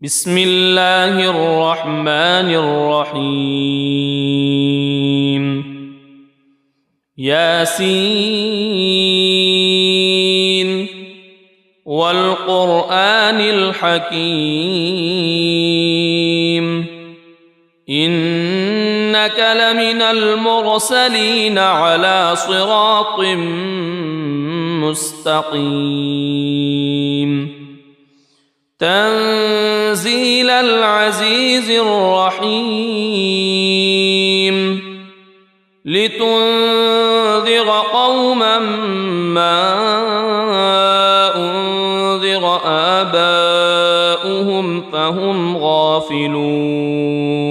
بسم الله الرحمن الرحيم ياسين والقرآن الحكيم إنك لمن المرسلين على صراط مستقيم تنزيل العزيز الرحيم لتنذر قوما ما أنذر آباؤهم فهم غافلون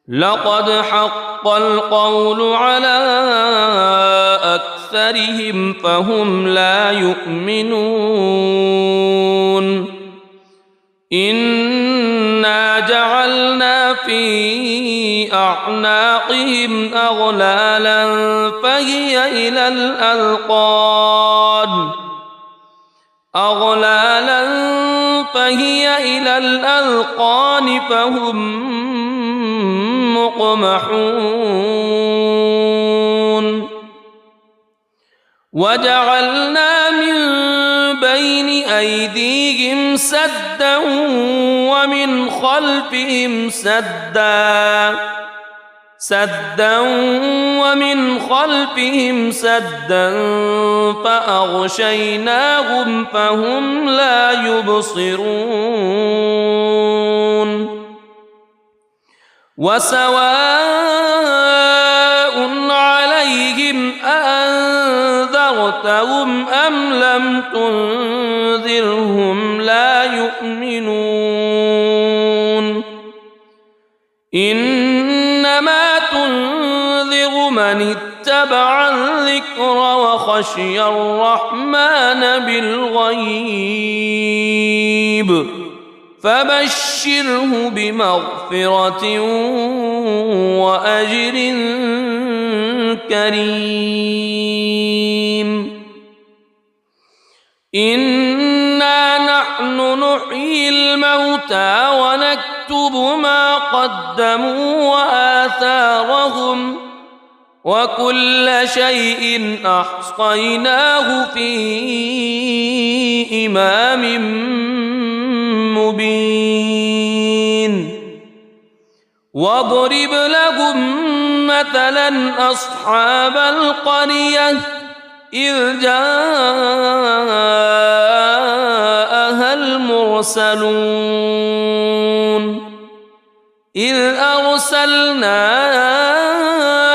لقد حق القول على أكثرهم فهم لا يؤمنون إنا جعلنا في أعناقهم أغلالا فهي إلى الأذقان فهم مقمحون وجعلنا من بين أيديهم سدا ومن خلفهم سدا فأغشيناهم فهم لا يبصرون وسواء عليهم أأنذرتهم أم لم تنذرهم لا يؤمنون إنما تنذر من اتبع الذكر وخشي الرحمن بالغيب فبشره بمغفرة وأجر كريم إنا نحن نحيي الموتى ونكتب ما قدموا وآثارهم وكل شيء أحصيناه في إمام مبين واضرب لهم مثلا أصحاب القرية إذ جاءها المرسلون إذ أرسلنا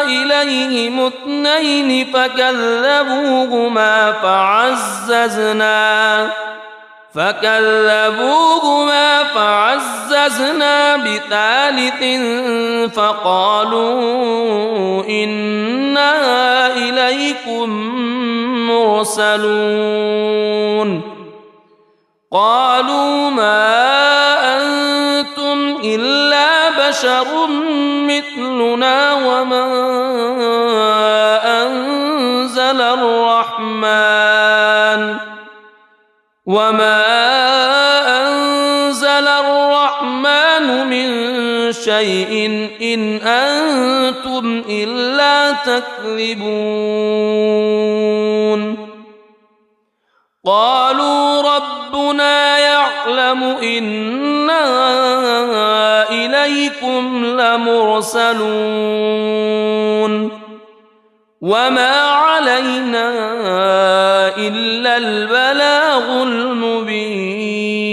إليهم اثنين فكذبوهما فعززنا بثالث فقالوا إنا إليكم مرسلون قالوا ما أنتم إلا بشر مثلنا وما أنزل الرحمن من شيء إن أنتم إلا تكذبون قالوا ربنا يعلم إنا إليكم لمرسلون وما علينا إلا البلاغ المبين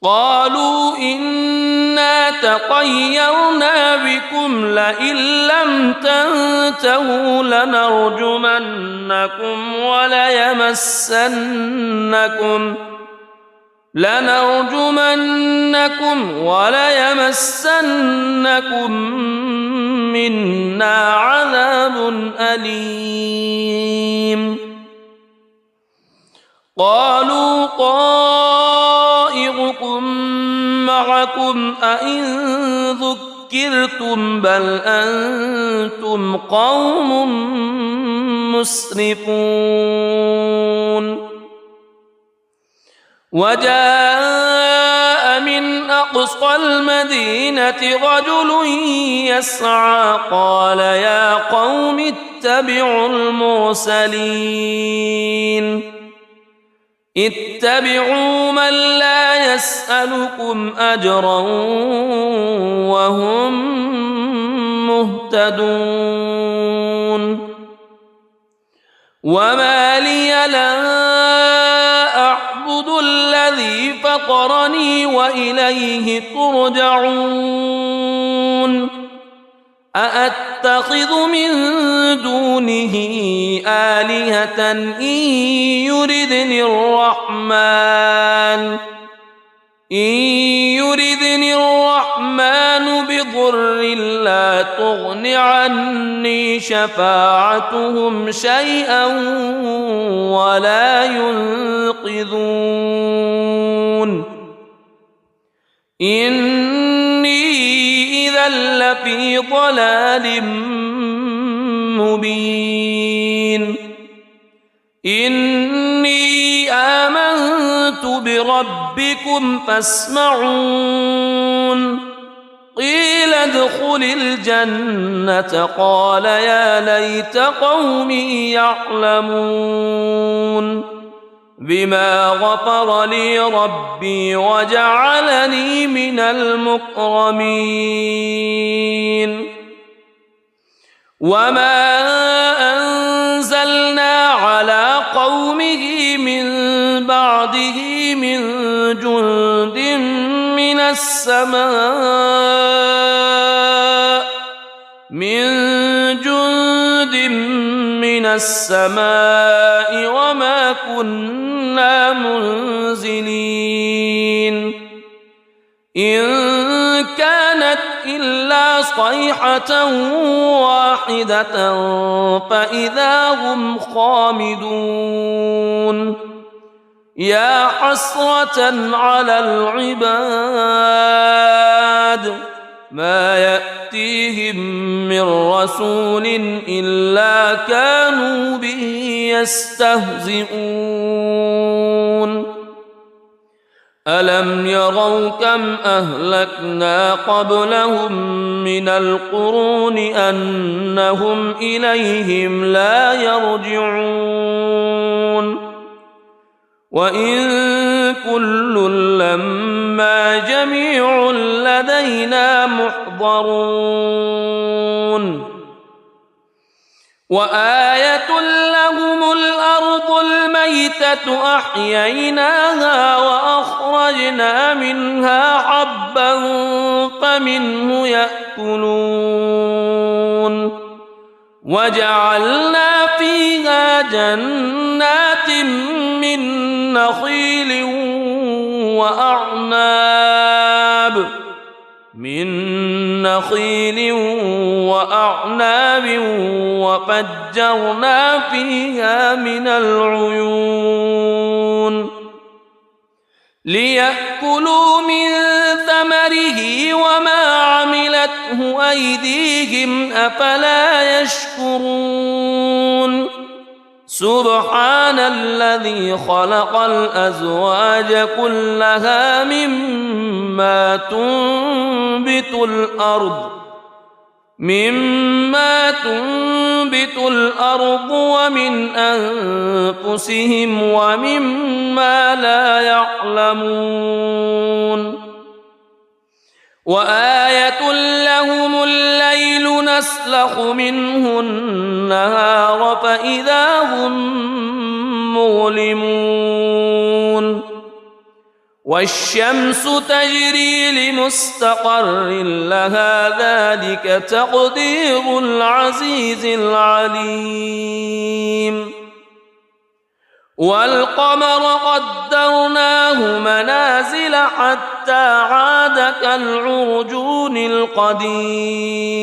قالوا إنا تطيرنا بكم لئن لم تنتهوا لنرجمنكم وليمسنكم منا عذاب أليم قالوا طائركم معكم أئن ذكرتم بل أنتم قوم مسرفون وجاء من أقصى المدينة رجل يسعى قال يا قوم اتبعوا المرسلين اتبعوا من لا يسألكم أجرا وهم مهتدون وما لي لا أعبد الذي فطرني وإليه ترجعون أأتخذ من دونه آلهة إن يردني الرحمن بضر لا تغن عني شفاعتهم شيئا ولا ينقذون إني إذا لفي ضلال مبين إني آمنت بربكم فاسمعون قيل ادخل الجنة قال يا ليت قومي يعلمون بما غفر لي ربي وجعلني من المكرمين وما أنزلنا على قومه من بعده من جند من السماء وما كنا منزلين إن كانت إلا صيحة واحدة فإذا هم خامدون يا حسرة على العباد ما يأتيهم من رسول إلا كانوا به يستهزئون ألم يروا كم أهلكنا قبلهم من القرون أنهم إليهم لا يرجعون وإن كل لما جميع لدينا محضرون وآية لهم الأرض الميتة أحييناها وأخرجنا منها حبا فمنه يأكلون وجعلنا فيها جنات من نخيل وأعناب وفجرنا فيها من العيون ليأكلوا من ثمره وما عملته أيديهم أفلا يشكرون سبحان الذي خلق الأزواج كلها مما تنبت الأرض ومن أنفسهم ومما لا يعلمون وآية لهم الليل نسلخ منه النهار فإذا هم مظلمون والشمس تجري لمستقر لها ذلك تقدير العزيز العليم والقمر قدرناه منازل حتى عاد كالعرجون القديم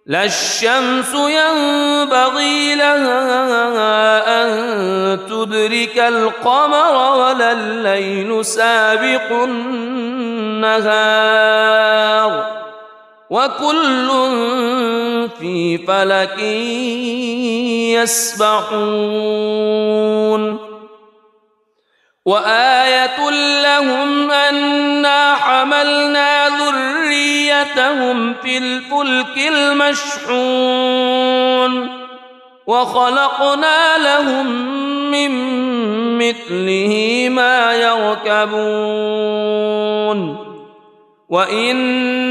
لا الشمس ينبغي لها أن تدرك القمر ولا الليل سابق النهار وكل في فلك يسبحون وآية لهم أنا حملنا ذريتهم في الفلك المشحون وخلقنا لهم من مثله ما يركبون وإن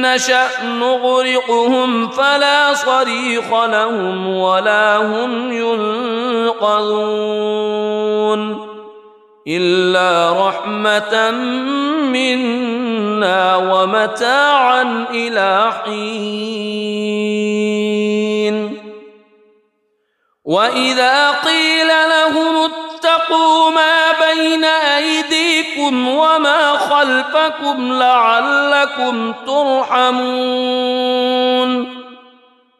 نشأ نغرقهم فلا صريخ لهم ولا هم ينقذون إلا رحمة منا ومتاعا إلى حين وإذا قيل لهم اتقوا ما بين أيديكم وما خلفكم لعلكم ترحمون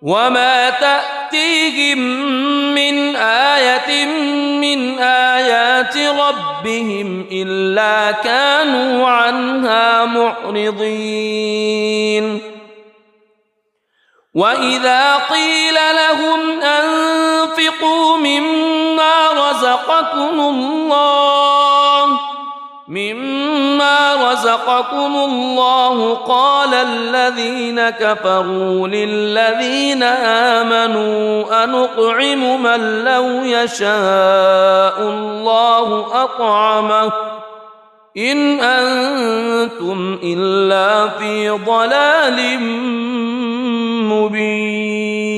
وما تأتيهم من آية من آيات ربهم إلا كانوا عنها معرضين وإذا قيل لهم أنفقوا مما رزقكم الله قال الذين كفروا للذين آمنوا أنطعم من لو يشاء الله أطعمه إن أنتم إلا في ضلال مبين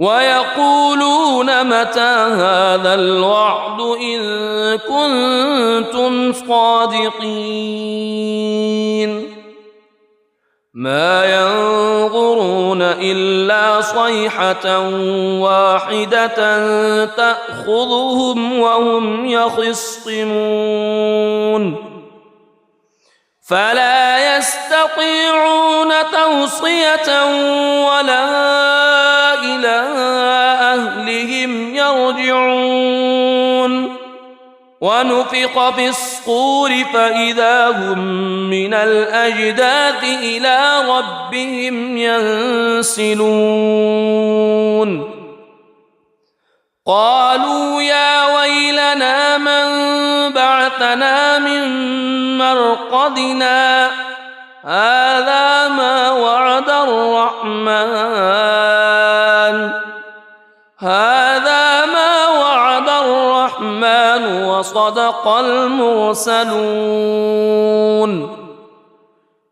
ويقولون متى هذا الوعد إن كنتم صادقين ما ينظرون إلا صيحة واحدة تأخذهم وهم يخصمون فلا يستطيعون توصية ولا إلى أهلهم يرجعون ونفخ في الصور فإذا هم من الأجداث إلى ربهم ينسلون قالوا يا ويلنا من بعثنا من مرقدنا هذا ما وعد الرحمن وصدق المرسلون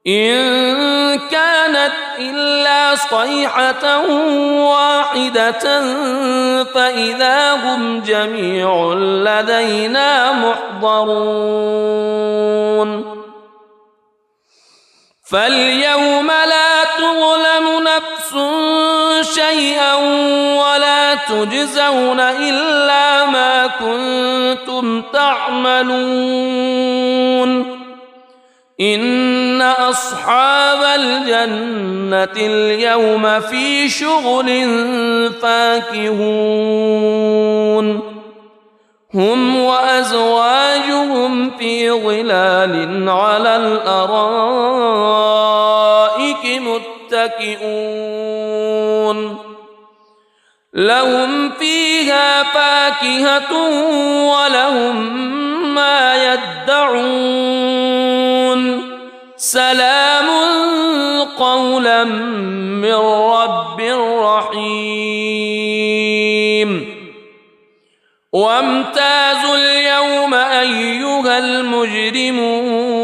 إن كانت إلا صيحة واحدة فإذا هم جميع لدينا محضرون فاليوم لا تظلم نفس شيئا ولا تجزون إلا ما كنتم تعملون إن أصحاب الجنة اليوم في شغل فاكهون هم وأزواجهم في ظلال على الأرائك متكئون لهم فيها فاكهة ولهم ما يدعون سلام قولا من رب رحيم وامتازوا اليوم أيها المجرمون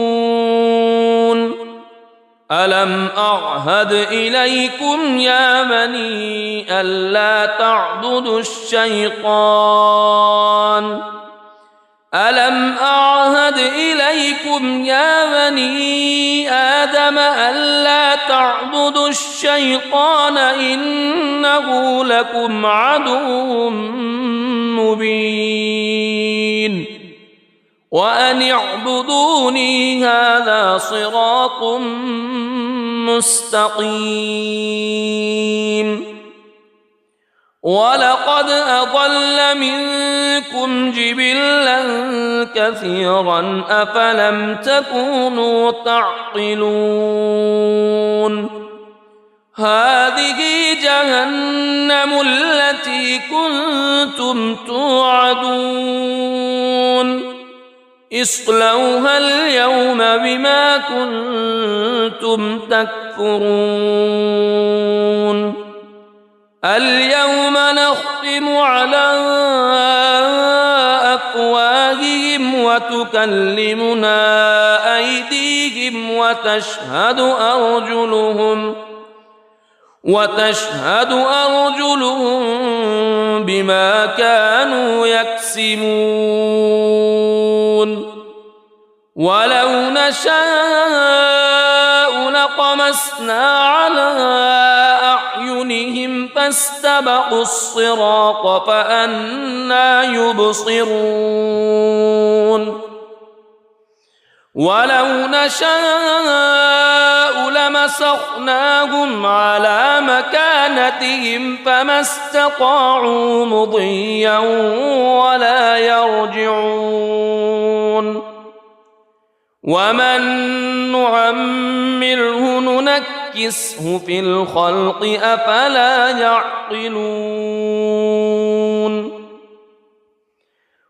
ألم أعهد إليكم يا بني ألا تعبدوا الشيطان ألم أعهد إليكم يا بني آدم ألا تعبدوا الشيطان إنه لكم عدو مبين وأن اعبدوني هذا صراط مستقيم ولقد أضل منكم جبلا كثيرا أفلم تكونوا تعقلون هذه جهنم التي كنتم توعدون اصلوها اليوم بما كنتم تكفرون اليوم نختم على أفواههم وتكلمنا أيديهم وتشهد أرجلهم بما كانوا يكسبون ولو نشاء لطمسنا على أعينهم فاستبقوا الصراط فأنى يبصرون ولو نشاء لمسخناهم على مكانتهم فما استطاعوا مضيا ولا يرجعون ومن نعمره ننكسه في الخلق أفلا يعقلون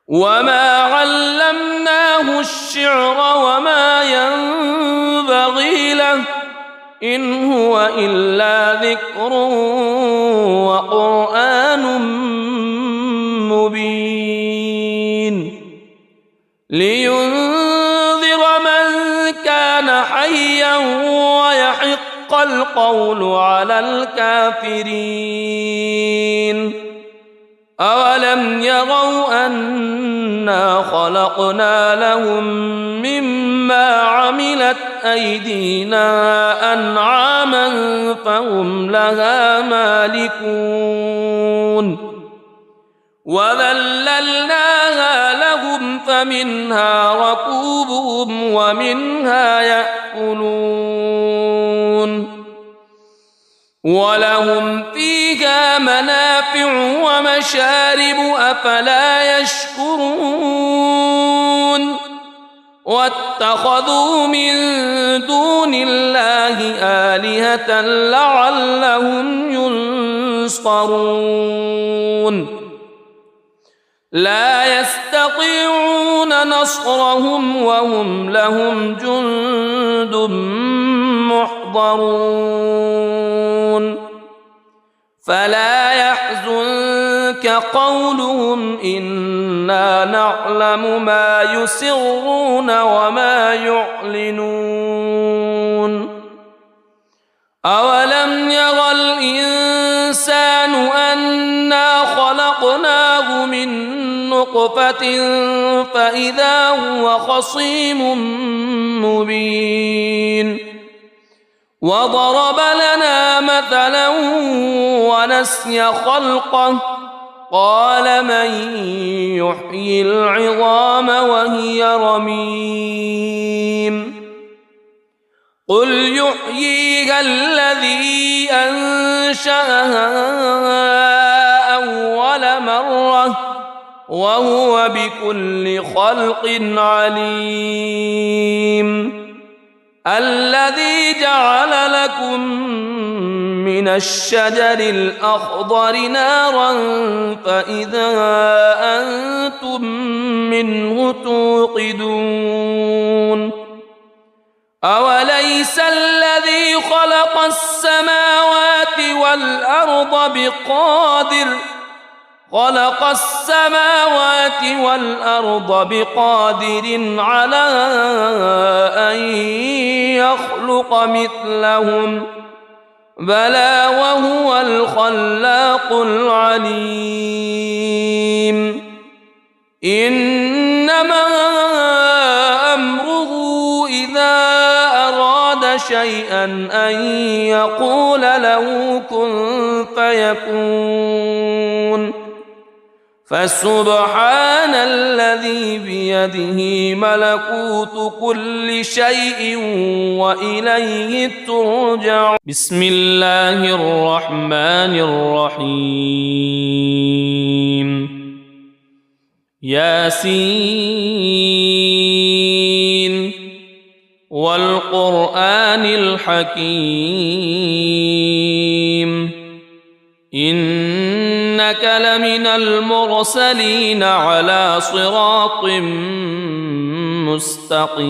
وما علمناه الشعر وما ينبغي له إن هو إلا ذكر وقرآن مبين لينذر من كان حيا ويحق القول على الكافرين أولم يروا أنا خلقنا لهم مما عملت أيدينا أنعاما فهم لها مالكون وذللناها لهم فمنها ركوبهم ومنها يأكلون ولهم فيها منافع ومشارب أفلا يشكرون واتخذوا من دون الله آلهة لعلهم ينصرون لا يستطيعون نصرهم وهم لهم جند محضرون فلا يحزنك قولهم إنا نعلم ما يسرون وما يعلنون أولم ير الإنسان أنا خلقناه من نطفة فإذا هو خصيم مبين وضرب لنا مثلا ونسي خلقه قال من يحيي العظام وهي رميم قل يحييها الذي أنشأها أول مرة وهو بكل خلق عليم الذي جعل لكم من الشجر الأخضر نارا فإذا أنتم منه توقدون أوليس الذي خلق السماوات والأرض بقادر على أن يخلق مثلهم بلى وهو الخلاق العليم إنما أمره إذا أراد شيئا أن يقول له كن فيكون فسبحان الذي بيده ملكوت كل شيء وإليه ترجع بسم الله الرحمن الرحيم ياسين والقرآن الحكيم إنك لمن المرسلين على صراط مستقيم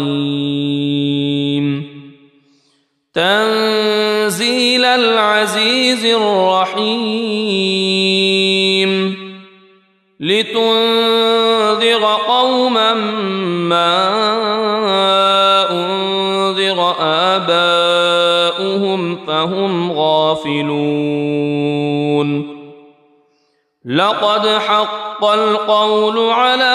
تنزيل العزيز الرحيم لتنذر قوما ما أنذر آباؤهم فهم غافلون لقد حق القول على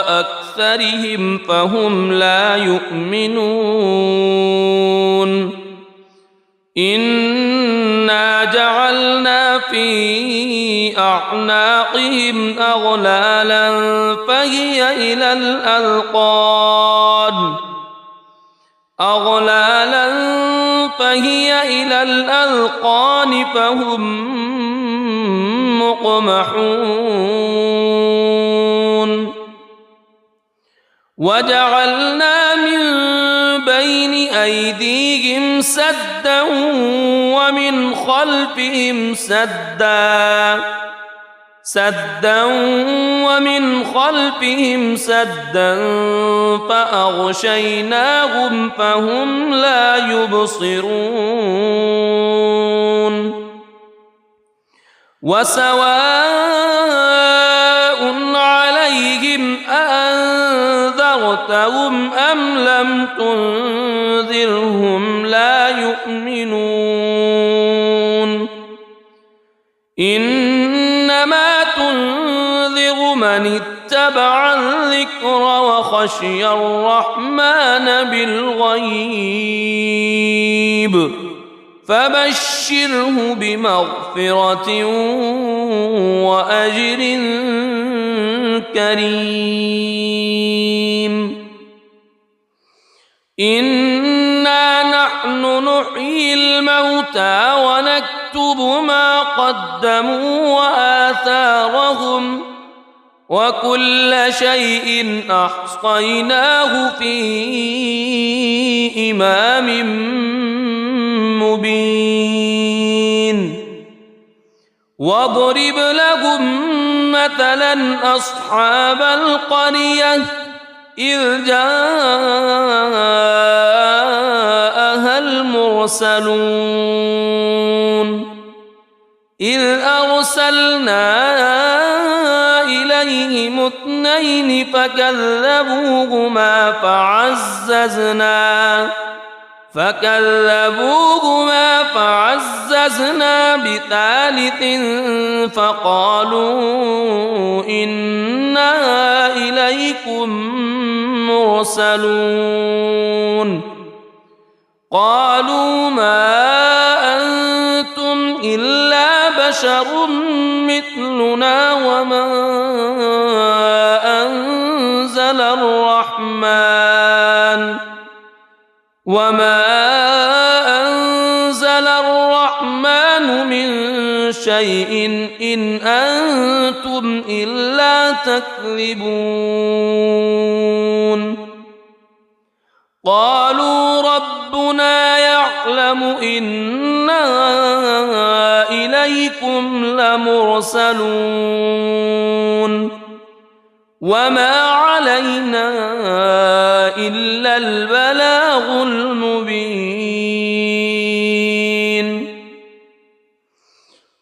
أكثرهم فهم لا يؤمنون إنا جعلنا في أعناقهم أغلالا فهي إلى الأذقان فهم مقمحون وجعلنا من بين أيديهم سدا ومن خلفهم سدا فأغشيناهم فهم لا يبصرون وسواء عليهم أأنذرتهم أم لم تنذرهم لا يؤمنون إنما تنذر من اتبع الذكر وخشي الرحمن بالغيب فبشره بمغفرة وأجر كريم إنا نحن نحيي الموتى ونكتب ما قدموا وآثارهم وكل شيء أحصيناه في إمام مبين واضرب لهم مثلا أصحاب القرية إذ جاءها المرسلون إذ أرسلنا إليهم اثنين فكذبوهما فعززنا بثالث فقالوا إنا إليكم مرسلون قالوا ما أنتم إلا بشر مثلنا وما أنزل الرحمن من شيء إن أنتم إلا تكذبون قالوا ربنا يعلم إنا إليكم لمرسلون وما علينا إلا البلاغ المبين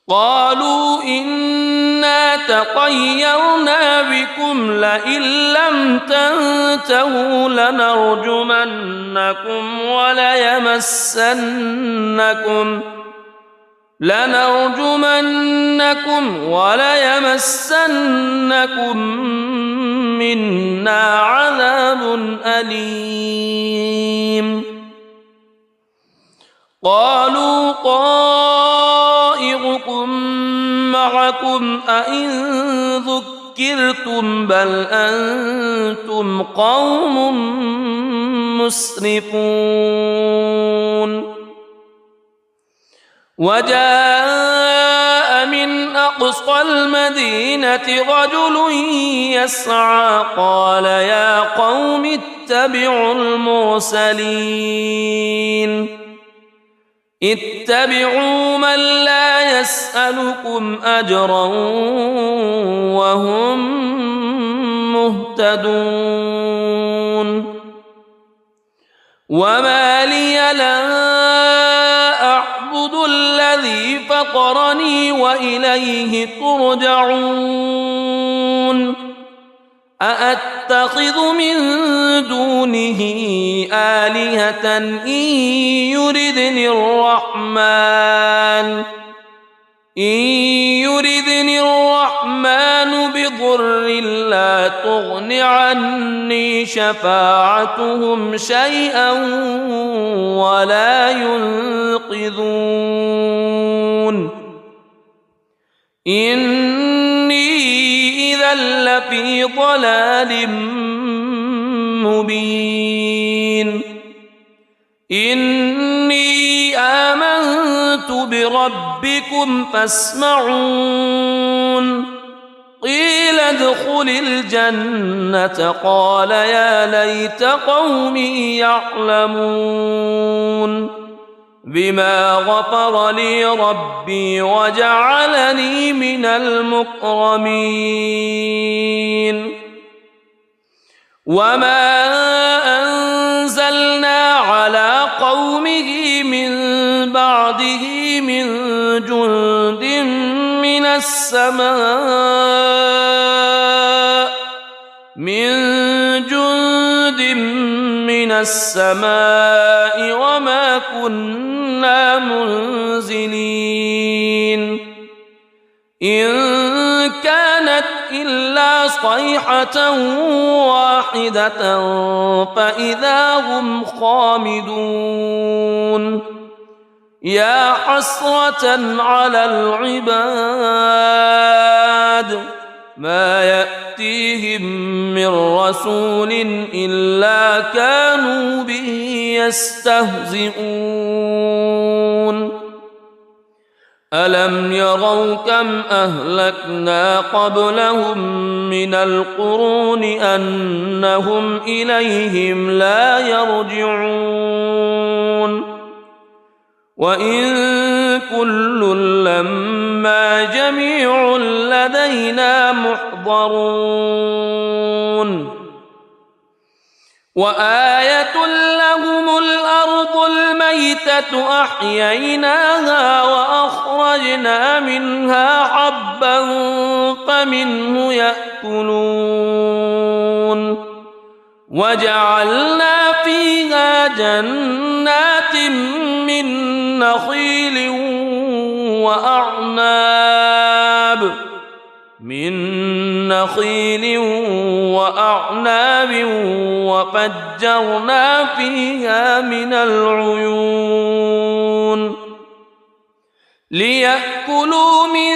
قالوا إنا تطيرنا بكم لئن لم تنتهوا لنرجمنكم وليمسنكم منا عذاب أليم قالوا طائركم معكم أئن ذكرتم بل أنتم قوم مسرفون وجاء من أقصى المدينة رجل يسعى قال يا قوم اتبعوا من لا يسألكم أجرا وهم مهتدون مهتدون وما لي لا أعبد الذي فطرني وإليه ترجعون أأتخذ من دونه آلهة إن يردني الرحمن بضر لا تغن عني شفاعتهم شيئا ولا ينقذون إني إذا لفي ضلال مبين إني آمنت بربكم فاسمعون قيل ادخل الجنة قال يا ليت قومي يعلمون بما غفر لي ربي وجعلني من المكرمين وما أنزلنا على قومه من بعده من جند من السماء وما كنا منزلين إن كانت إلا صيحة واحدة فإذا هم خامدون يا حسرة على العباد ما يأتيهم من رسول إلا كانوا به يستهزئون ألم يروا كم أهلكنا قبلهم من القرون أنهم إليهم لا يرجعون وإن كل لما جميع لدينا محضرون وآية لهم الأرض الميتة أحييناها وأخرجنا منها حبا فمنه يأكلون وجعلنا فيها جنات من نخيل وأعناب وفجرنا فيها من العيون ليأكلوا من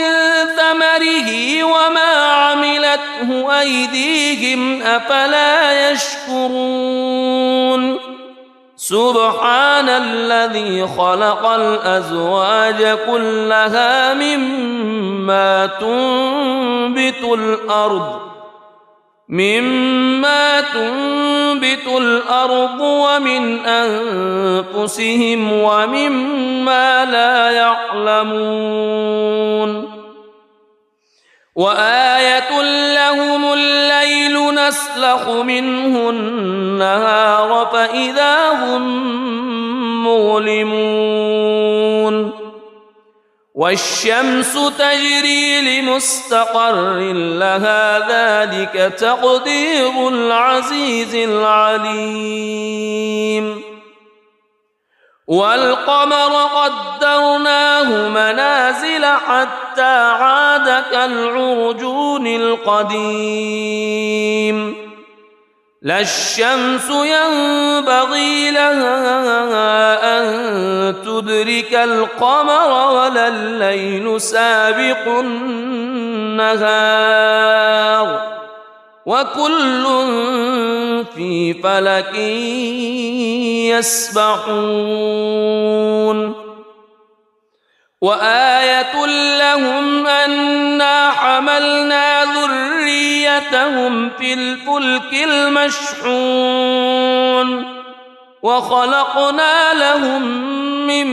ثمره وما عملته أيديهم أفلا يشكرون سبحان الذي خلق الأزواج كلها مما تنبت الأرض ومن أنفسهم ومما لا يعلمون وآية لهم الليل نسلخ منه النهار فإذا هم مظلمون والشمس تجري لمستقر لها ذلك تقدير العزيز العليم والقمر قدرناه منازل حتى عاد كالعرجون القديم لا الشمس ينبغي لها أن تدرك القمر ولا الليل سابق النهار وكل في فلك يسبحون وآية لهم أنا حملنا ذريتهم في الفلك المشحون وخلقنا لهم من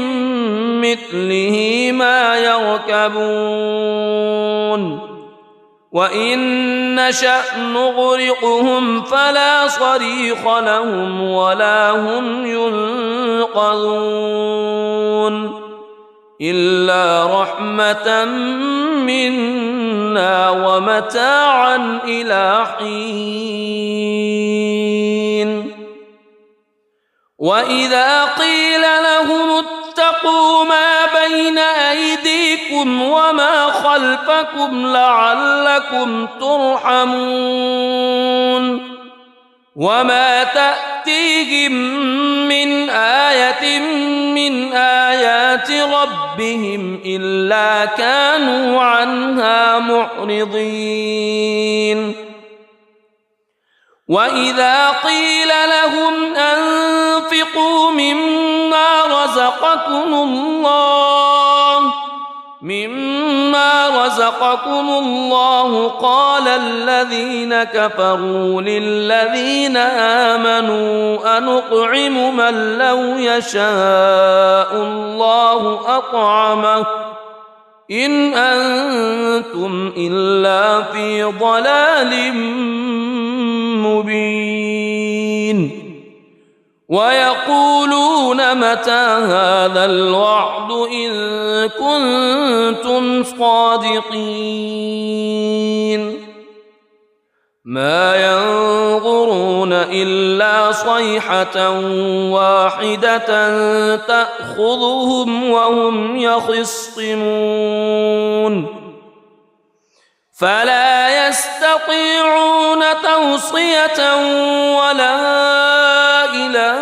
مثله ما يركبون وإن نشأ نغرقهم فلا صريخ لهم ولا هم ينقذون إلا رحمة منا ومتاعا إلى حين وإذا قيل لهم اتقوا ما بين أيديكم وما خلفكم لعلكم ترحمون وما تأتيهم من آية من آيات ربهم إلا كانوا عنها معرضين وإذا قيل لهم أنفقوا مما رزقكم الله قال الذين كفروا للذين آمنوا أنطعم من لو يشاء الله أطعمه إن أنتم إلا في ضلال مبين ويقولون متى هذا الوعد إن كنتم صادقين ما ينظرون إلا صيحة واحدة تأخذهم وهم يخصمون فلا يستطيعون توصية ولا إلى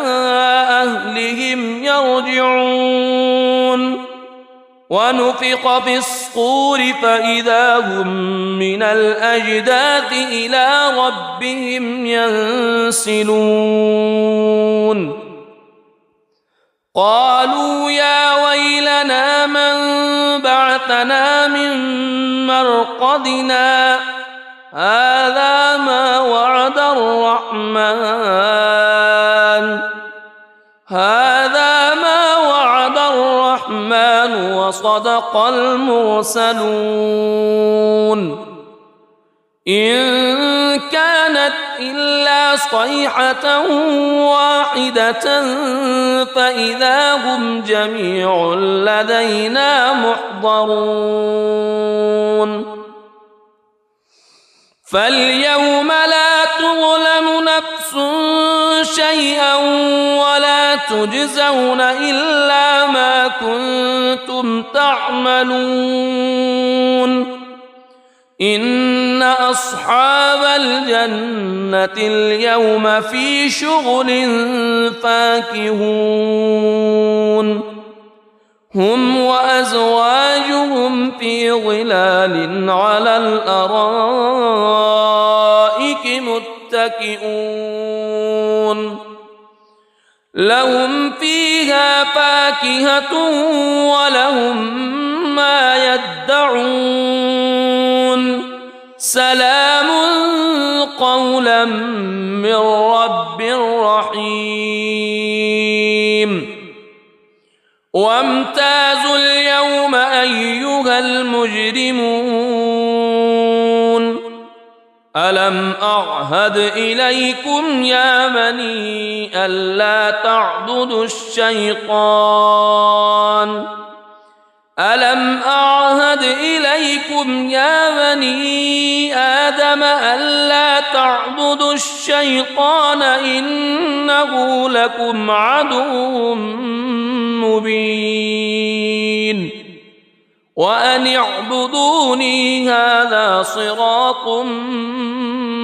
أهلهم يرجعون ونفخ في الصور فإذا هم من الأجداث إلى ربهم ينسلون قالوا يا ويلنا من بعثنا من مرقدنا هذا ما وعد الرحمن وصدق المرسلون إن كانت إلا صيحة واحدة فإذا هم جميع لدينا محضرون فاليوم لا تظلم نفس شيئا ولا تجزون إلا ما كنتم تعملون إن أصحاب الجنة اليوم في شغل فاكهون هم وأزواجهم في ظلال على الأرائك متكئون لهم فيها فاكهة ولهم ما يدعون سلام قولا من رب رحيم وامتازوا اليوم أيها المجرمون ألم أعهد إليكم يا بني ألا تعبدوا الشيطان ألم أعهد إليكم يا بني آدم ألا تعبدوا الشيطان إنه لكم عدو مبين وأن اعبدوني هذا صراط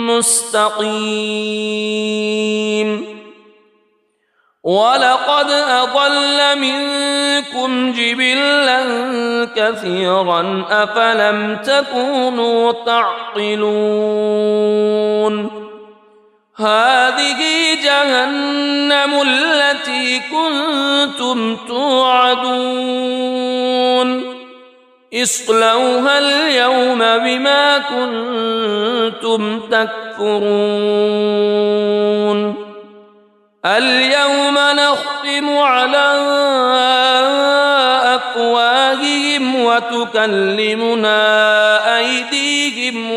مستقيم ولقد أضل منكم جبلا كثيرا أفلم تكونوا تعقلون هذه جهنم التي كنتم توعدون اصلوها اليوم بما كنتم تكفرون اليوم نختم على أفواههم وتكلمنا أيديهم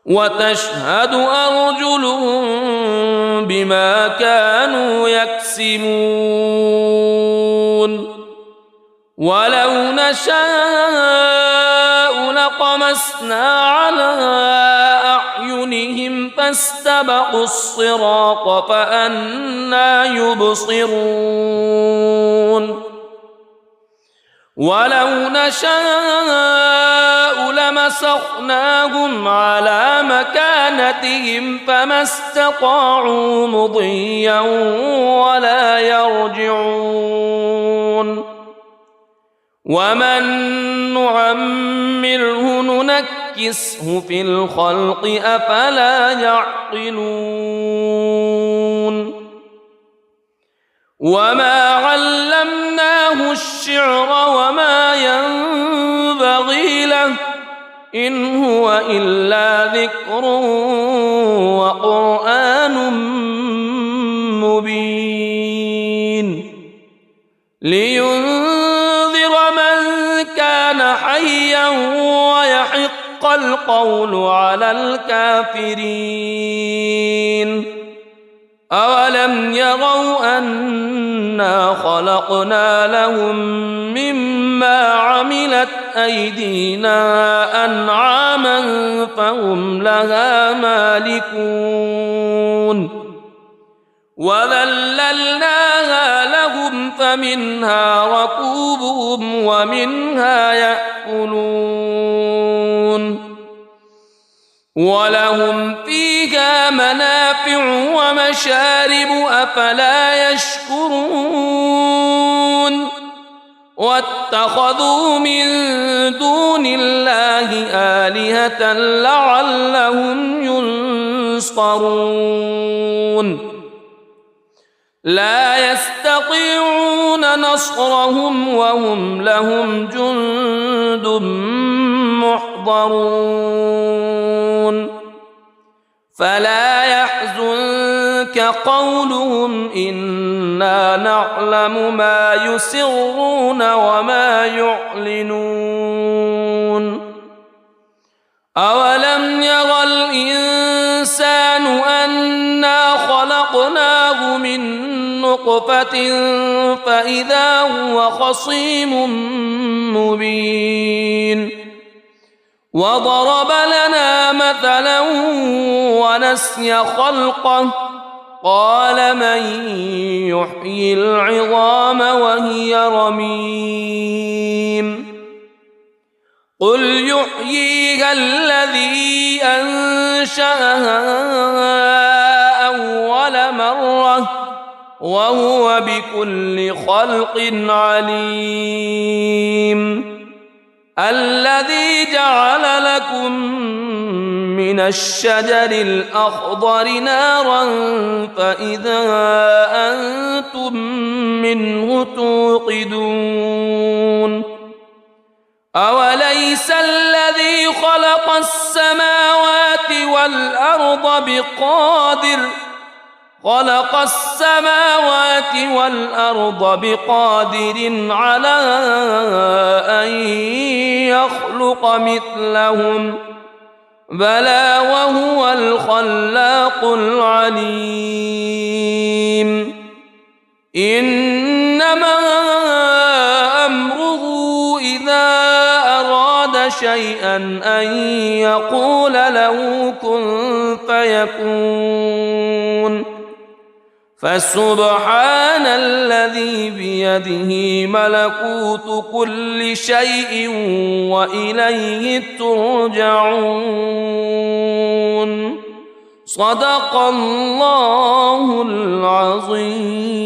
وتشهد أرجلهم بما كانوا يكسبون ولو نشاء لطمسنا على أعينهم فاستبقوا الصراط فأنى يبصرون ولو نشاء لمسخناهم على مكانتهم فما استطاعوا مضيا ولا يرجعون ومن نعمره ننكسه في الخلق أفلا يعقلون وما علمناه الشعر وما ينبغي له إن هو إلا ذكر وقرآن مبين لينذر من كان حيا ويحق القول على الكافرين أولم يروا أنا خلقنا لهم مما عملت أيدينا أنعاما فهم لها مالكون وذللناها لهم فمنها ركوبهم ومنها يأكلون ولهم فيها منافع ومشارب أفلا يشكرون واتخذوا من دون الله آلهة لعلهم ينصرون لا يستطيعون نصرهم وهم لهم جند محضرون فلا يحزنك قولهم إنا نعلم ما يسرون وما يعلنون أولم ير الإنسان أنا خلقناه من نطفة فإذا هو خصيم مبين وضرب لنا مثلا ونسي خلقه قال من يحيي العظام وهي رميم قل يحييها الذي أنشأها أول مرة وهو بكل خلق عليم الذي جعل لكم من الشجر الأخضر نارا فإذا أنتم منه توقدون أوليس الذي خلق السماوات والأرض بقادر على أن يخلق مثلهم بلى وهو الخلاق العليم إنما أمره إذا أراد شيئا أن يقول له كن فيكون فسبحان الذي بيده ملكوت كل شيء وإليه ترجعون صدق الله العظيم.